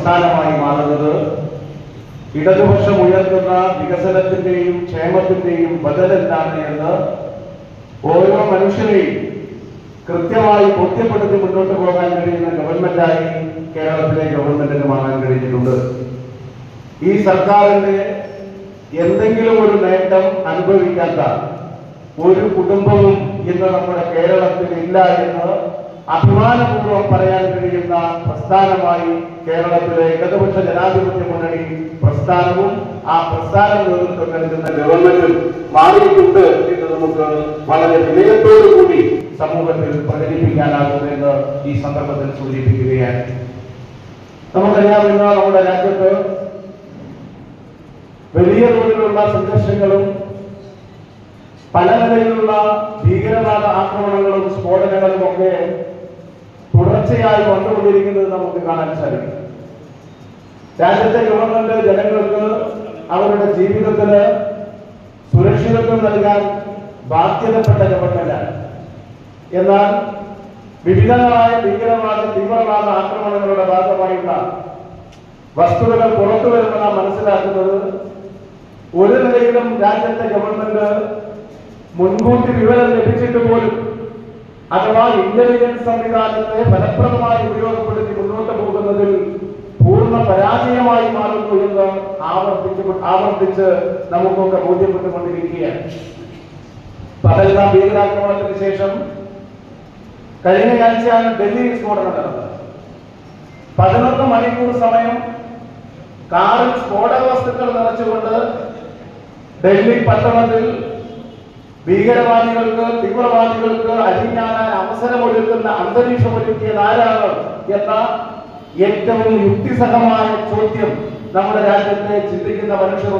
പ്രസ്ഥാനമായി മാറുന്നത് ഇടതുപക്ഷം ഉയർത്തുന്ന വികസനത്തിന്റെയും ക്ഷേമത്തിന്റെയും ബദലെന്താണ് എന്ന് ഓരോ മനുഷ്യരെയും കൃത്യമായി ബോധ്യപ്പെടുത്തി മുന്നോട്ട് പോകാൻ കഴിയുന്ന ഗവൺമെന്റായി കേരളത്തിലെ ഗവൺമെന്റിന് മാറാൻ കഴിഞ്ഞിട്ടുണ്ട്. ഈ സർക്കാരിന്റെ എന്തെങ്കിലും ഒരു നേട്ടം അനുഭവിക്കാത്ത ഒരു കുടുംബവും ഇന്ന് നമ്മുടെ കേരളത്തിൽ ഇല്ല എന്ന് അഭിമാനപൂർവ്വം പറയാൻ കഴിയുന്ന പ്രസ്ഥാനമായി കേരളത്തിലെ ഇടതുപക്ഷ ജനാധിപത്യ മുന്നണി പ്രസ്ഥാനവും ആ പ്രസ്ഥാനം നേതൃത്വം നൽകുന്ന ഗവൺമെന്റും മാറിയിട്ടുണ്ട് എന്ന് നമുക്ക് വളരെ വിനയത്തോടുകൂടി സമൂഹത്തിൽ പ്രകടിപ്പിക്കാനാകുമെന്ന് ഈ സന്ദർഭത്തിൽ സൂചിപ്പിക്കുകയാണ്. നമുക്കറിയാവുന്ന നമ്മുടെ രാജ്യത്ത് വലിയ തോതിലുള്ള സംഘർഷങ്ങളും പല നിലയിലുള്ള ഭീകരവാദ ആക്രമണങ്ങളും സ്ഫോടനങ്ങളും ഒക്കെ തുടർച്ചയായി വന്നുകൊണ്ടിരിക്കുന്നത് നമുക്ക് കാണാൻ സാധിക്കും. രാജ്യത്തെ ഗവൺമെന്റ് ജനങ്ങൾക്ക് അവരുടെ ജീവിതത്തിന് സുരക്ഷിതത്വം നൽകാൻ ബാധ്യതപ്പെട്ട ഗവൺമെന്റാണ്. എന്നാൽ വിവിധങ്ങളായ ഭീകരവാദ തീവ്രവാദ ആക്രമണങ്ങളുടെ ഭാഗമായുള്ള വസ്തുതകൾ പുറത്തു വരുമ്പോൾ നാം മനസ്സിലാക്കുന്നത് ഒരു നിലയിലും രാജ്യത്തെ ഗവൺമെന്റ് മുൻകൂട്ടി വിവരം ലഭിച്ചിട്ട് പോലും അഥവാ ഇന്റലിജൻസ് സംവിധാനത്തെ ഫലപ്രദമായി ഉപയോഗപ്പെടുത്തി മുന്നോട്ട് പോകുന്നതിൽ പൂർണ്ണ പരാജയമായി മാറുന്നു എന്ന് ആവർത്തിച്ച് നമുക്കൊക്കെ ബോധ്യപ്പെട്ടുകൊണ്ടിരിക്കുകയാണ്. പഹൽഗാം ഭീകരാക്രമണത്തിന് ശേഷം കഴിഞ്ഞ ആഴ്ചയാണ് ഡൽഹിയിൽ സ്ഫോടനം നടന്നത്. 11 മണിക്കൂർ സമയം കാറിൽ സ്ഫോടക വസ്തുക്കൾ നിറച്ചുകൊണ്ട് ഡൽഹി പട്ടണത്തിൽ ഭീകരവാദികൾക്ക് തീവ്രവാദികൾക്ക് അഴിഞ്ഞാടാൻ അവസരമൊരുക്കുന്ന അന്തരീക്ഷമൊരുക്കിയത് ആരാണ് എന്ന ഏറ്റവും യുക്തിസഹമായ ചോദ്യം നമ്മുടെ രാജ്യത്തെ ചിന്തിക്കുന്ന മനുഷ്യർ